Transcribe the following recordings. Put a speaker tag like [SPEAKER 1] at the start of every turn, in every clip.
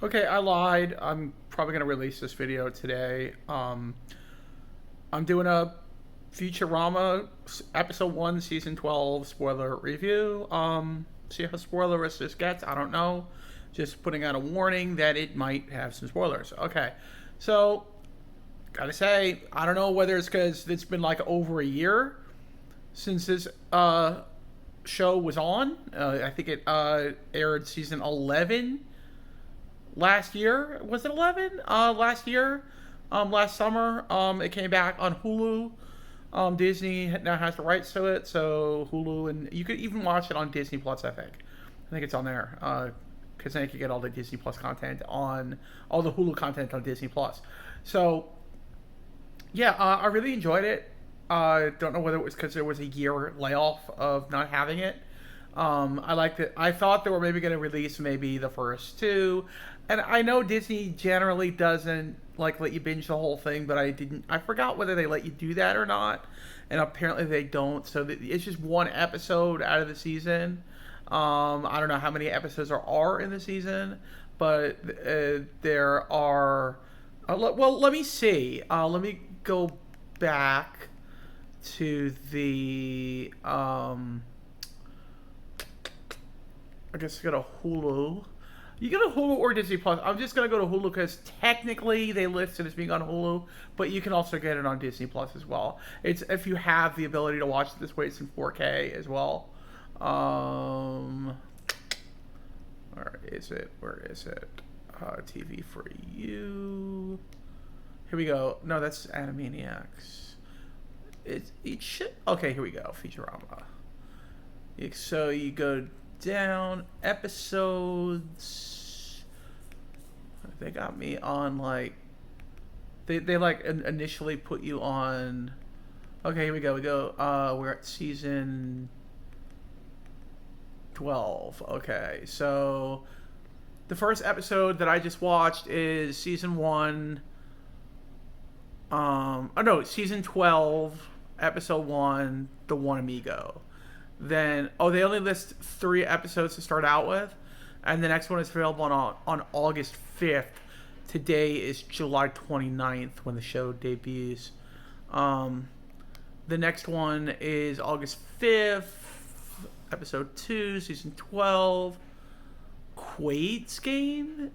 [SPEAKER 1] Okay, I lied. I'm probably gonna release this video today. I'm doing a Futurama episode 1, season 12 spoiler review. See how spoilerish this gets. I don't know. Just putting out a warning that it might have some spoilers. Okay, so gotta say, I don't know whether it's because it's been like over a year since this show was on. I think it aired season 11 last year. Was it 11? Last year, last summer. It came back on Hulu. Disney now has the rights to it, so Hulu, and you could even watch it on Disney Plus. I think it's on there because then you can get all the Disney Plus content on all the Hulu content on Disney Plus. So yeah, I really enjoyed it. Don't know whether it was because there was a year layoff of not having it. I liked it. I thought they were maybe going to release maybe the first two, and I know Disney generally doesn't like let you binge the whole thing, but I didn't. I forgot whether they let you do that or not, and apparently they don't. So it's just one episode out of the season. I don't know how many episodes there are in the season, but there are. Well, let me see. Let me go back to the. I guess go to Hulu. You go to Hulu or Disney Plus. I'm just gonna go to Hulu because technically they list it as being on Hulu, but you can also get it on Disney Plus as well. It's if you have the ability to watch it this way, it's in 4K as well. Where is it? Where is it? TV for you. Here we go. No, that's Animaniacs. It should. Okay, here we go. Futurama. So you go down episodes. They got me on like they like initially put you on. Okay, here we go. We're at season 12. Okay, so the first episode that I just watched is season 1. Season 12, episode 1, The One Amigo. Then they only list 3 episodes to start out with, and the next one is available on August 5th. Today is July 29th when the show debuts. The next one is August 5th, episode 2, season 12. Quaid's Game?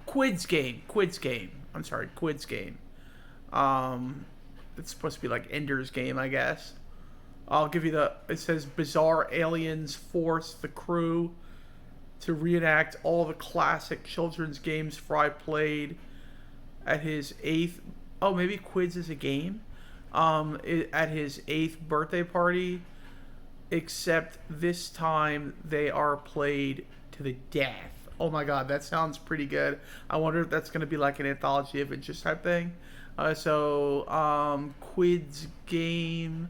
[SPEAKER 1] Quid's Game. Quid's Game. I'm sorry, Quid's Game. It's supposed to be like Ender's Game, I guess. I'll give you it says bizarre aliens force the crew to reenact all the classic children's games Fry played at his 8th, maybe Quiz is a game, at his 8th birthday party, except this time they are played to the death. Oh my god, that sounds pretty good. I wonder if that's going to be like an anthology adventures type thing. Quid's Game.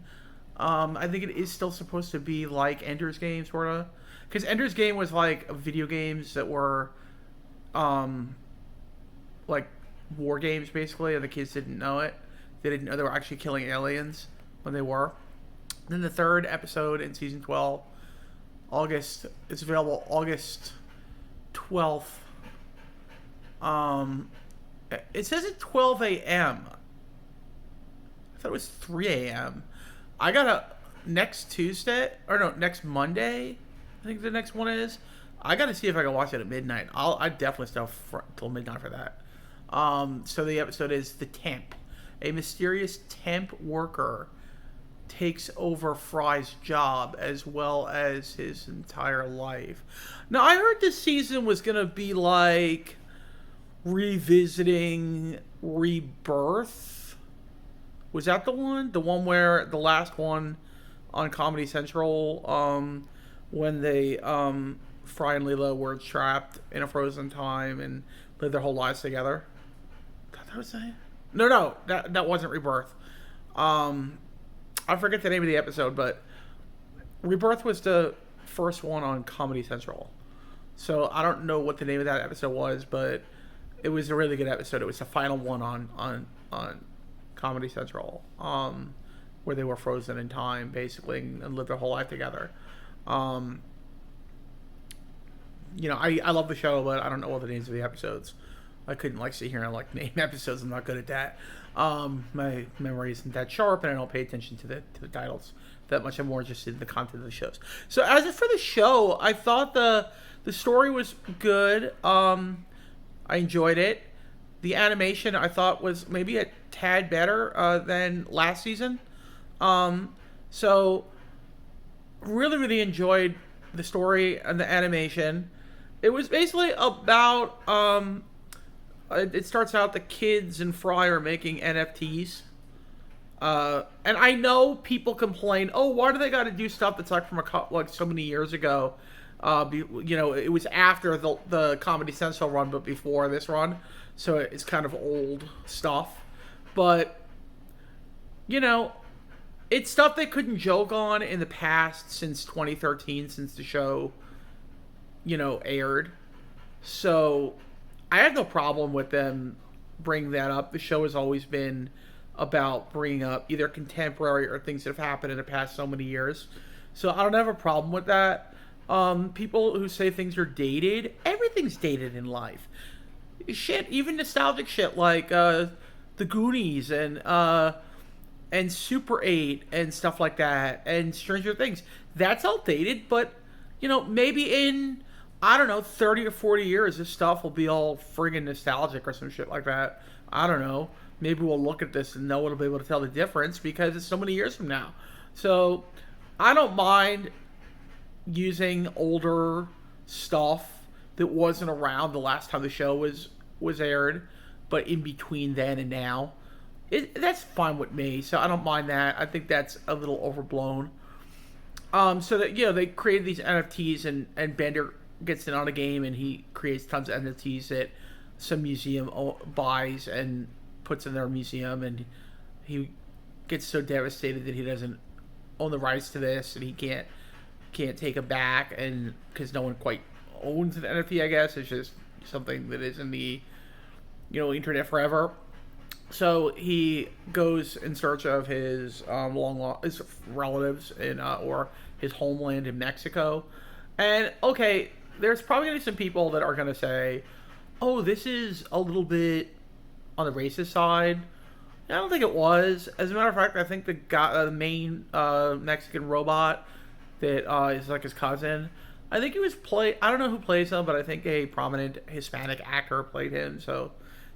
[SPEAKER 1] I think it is still supposed to be like Ender's Game, sort of. Because Ender's Game was like video games that were, like war games, basically, and the kids didn't know it. They didn't know they were actually killing aliens when they were. Then the third episode in season 12, it's available August 12th. It says at 12 a.m. I thought it was 3 a.m. I got next Monday, I think the next one is. I got to see if I can watch it at midnight. I definitely stay up till midnight for that. So the episode is The Temp. A mysterious temp worker takes over Fry's job as well as his entire life. Now, I heard this season was going to be like revisiting Rebirth. Was that the one? The one where the last one on Comedy Central, when they, Fry and Leela were trapped in a frozen time and lived their whole lives together? That was it? No, that wasn't Rebirth. I forget the name of the episode, but Rebirth was the first one on Comedy Central. So I don't know what the name of that episode was, but it was a really good episode. It was the final one on Comedy Central, where they were frozen in time, basically, and lived their whole life together. I love the show, but I don't know all the names of the episodes. I couldn't like sit here and like name episodes. I'm not good at that. My memory isn't that sharp, and I don't pay attention to the titles that much. I'm more interested in the content of the shows. So as for the show, I thought the story was good. I enjoyed it. The animation I thought was maybe a tad better than last season. So really, really enjoyed the story and the animation. It was basically about it starts out the kids and Fry are making NFTs. And I know people complain, oh, why do they got to do stuff that's like from like so many years ago? It was after the Comedy Central run, but before this run, so it's kind of old stuff. But it's stuff they couldn't joke on in the past since 2013, since the show, aired. So I have no problem with them bringing that up. The show has always been about bringing up either contemporary or things that have happened in the past so many years. So I don't have a problem with that. People who say things are dated, everything's dated in life. Shit, even nostalgic shit like the Goonies and Super 8 and stuff like that, and Stranger Things. That's all dated, but maybe in, I don't know, 30 or 40 years, this stuff will be all friggin' nostalgic or some shit like that. I don't know. Maybe we'll look at this and no one will be able to tell the difference because it's so many years from now. So I don't mind using older stuff that wasn't around the last time the show was aired, but in between then and now. That's fine with me, so I don't mind that. I think that's a little overblown. So that they created these NFTs, and Bender gets in on a game, and he creates tons of NFTs that some museum buys and puts in their museum, and he gets so devastated that he doesn't own the rights to this, and he can't take them back, and because no one quite owns an NFT, I guess it's just something that is in the internet forever. So he goes in search of his his relatives or his homeland in Mexico. And okay, there's probably going to be some people that are going to say, "Oh, this is a little bit on the racist side." I don't think it was. As a matter of fact, I think the main Mexican robot that is like his cousin, I think he was I don't know who plays him, but I think a prominent Hispanic actor played him. So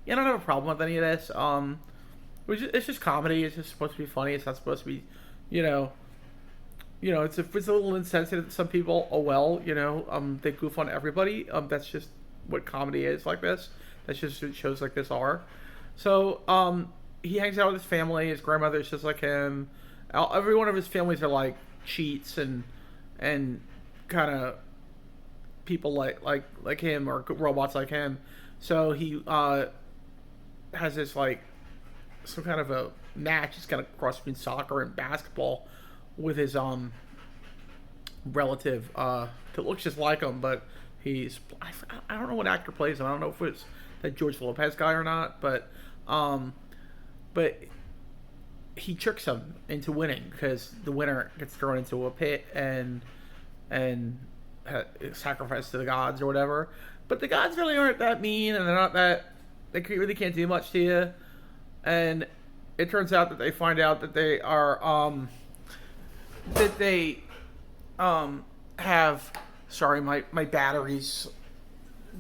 [SPEAKER 1] I don't have a problem with any of this. It's just comedy. It's just supposed to be funny. It's not supposed to be, it's a little insensitive to some people. Oh well, they goof on everybody. That's just what comedy is like this. That's just what shows like this are. So he hangs out with his family. His grandmother's just like him. Every one of his families are like cheats and kind of people like him or robots like him. So he has this like some kind of a match. It's kind of cross between soccer and basketball with his relative that looks just like him, but I don't know what actor plays him. I don't know if it's that George Lopez guy or not, but he tricks him into winning because the winner gets thrown into a pit and sacrificed to the gods or whatever. But the gods really aren't that mean, and they're not that, they really can't do much to you. And it turns out that they find out that they are have, sorry, my battery's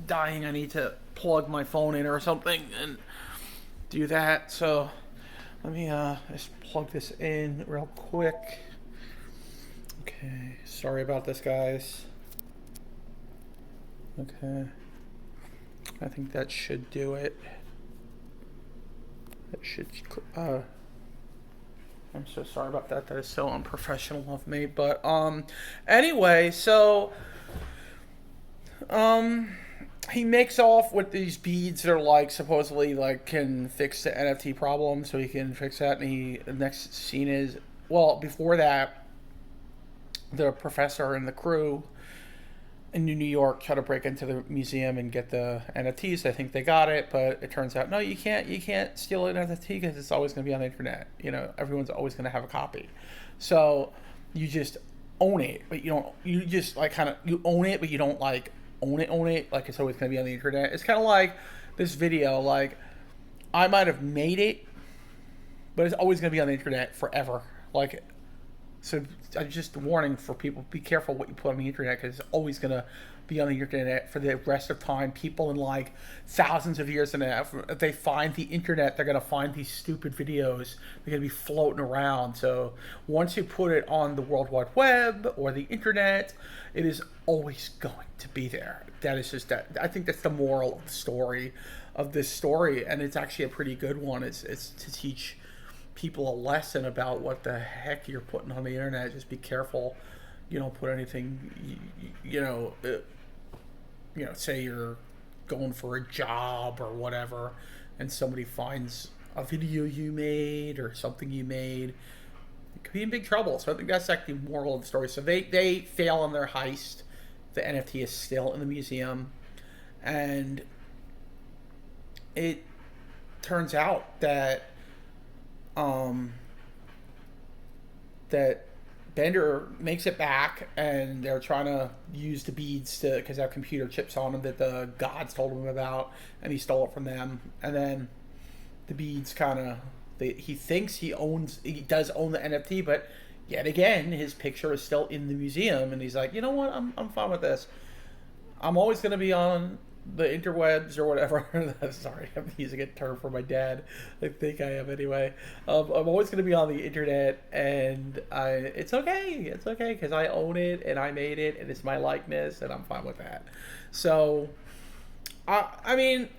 [SPEAKER 1] dying. I need to plug my phone in or something and do that. So let me just plug this in real quick. Okay, sorry about this, guys. Okay, I think that should do it. That should I'm so sorry about that. That is so unprofessional of me. But anyway, so he makes off with these beads that are like supposedly like can fix the NFT problem, so he can fix that. And the next scene is, well, before that, the professor and the crew in New York try to break into the museum and get the NFTs. I think they got it, but it turns out no, you can't steal an NFT because it's always going to be on the internet. Everyone's always going to have a copy. So you just own it, but you don't. You just like you own it, but you don't like own it, like it's always going to be on the internet. It's kind of like this video, like I might have made it, but it's always going to be on the internet forever. Like, so I'm just warning for people: be careful what you put on the internet because it's always going to be on the internet for the rest of time. People in like thousands of years, and if they find the internet, they're going to find these stupid videos. They're going to be floating around. So once you put it on the World Wide Web or the internet, it is always going to be there. That is just that. I think that's the moral of the story, of this story, and it's actually a pretty good one. It's to teach people a lesson about what the heck you're putting on the internet. Just be careful. You don't put anything. Say you're going for a job or whatever, and somebody finds a video you made or something you made, you could be in big trouble. So I think that's actually the moral of the story. So they fail on their heist. The NFT is still in the museum, and it turns out that that Bender makes it back, and they're trying to use the beads to, because they have computer chips on them that the gods told him about, and he stole it from them. And then the beads kind of, he thinks he does own the NFT, but yet again, his picture is still in the museum, and he's like, you know what, I'm fine with this. I'm always going to be on the interwebs or whatever. Sorry, I'm using a term for my dad. I think I am anyway. I'm always going to be on the internet, and it's okay. It's okay because I own it and I made it, and it's my likeness, and I'm fine with that. So, I mean,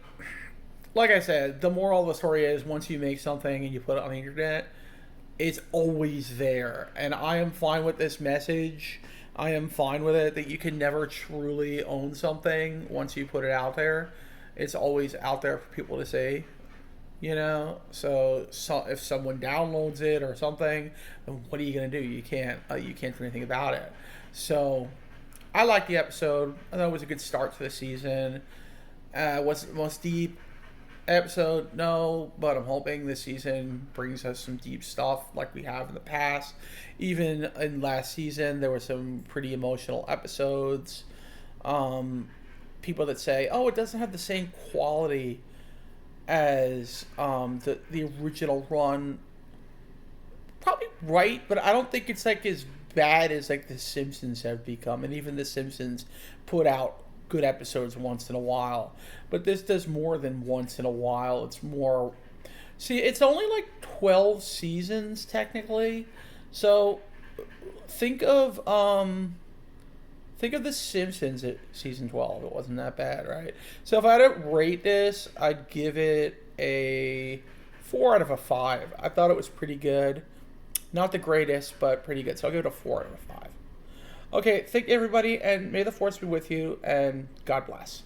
[SPEAKER 1] like I said, the moral of the story is once you make something and you put it on the internet, it's always there, and I am fine with this message. I am fine with it that you can never truly own something once you put it out there. It's always out there for people to see, So if someone downloads it or something, then what are you going to do? You can't do anything about it. So I like the episode. I thought it was a good start to the season. Was it the most deep episode? No, but I'm hoping this season brings us some deep stuff like we have in the past. Even in last season, there were some pretty emotional episodes. People that say, "Oh, it doesn't have the same quality as the original run." Probably right, but I don't think it's like as bad as like The Simpsons have become, and even The Simpsons put out good episodes once in a while. But this does more than once in a while. It's more. See, it's only like 12 seasons technically. So think of The Simpsons at season 12. It wasn't that bad, right? So if I had to rate this, I'd give it a 4 out of a 5. I thought it was pretty good. Not the greatest, but pretty good. So I'll give it a 4 out of a 5. Okay, thank you everybody, and may the force be with you, and God bless.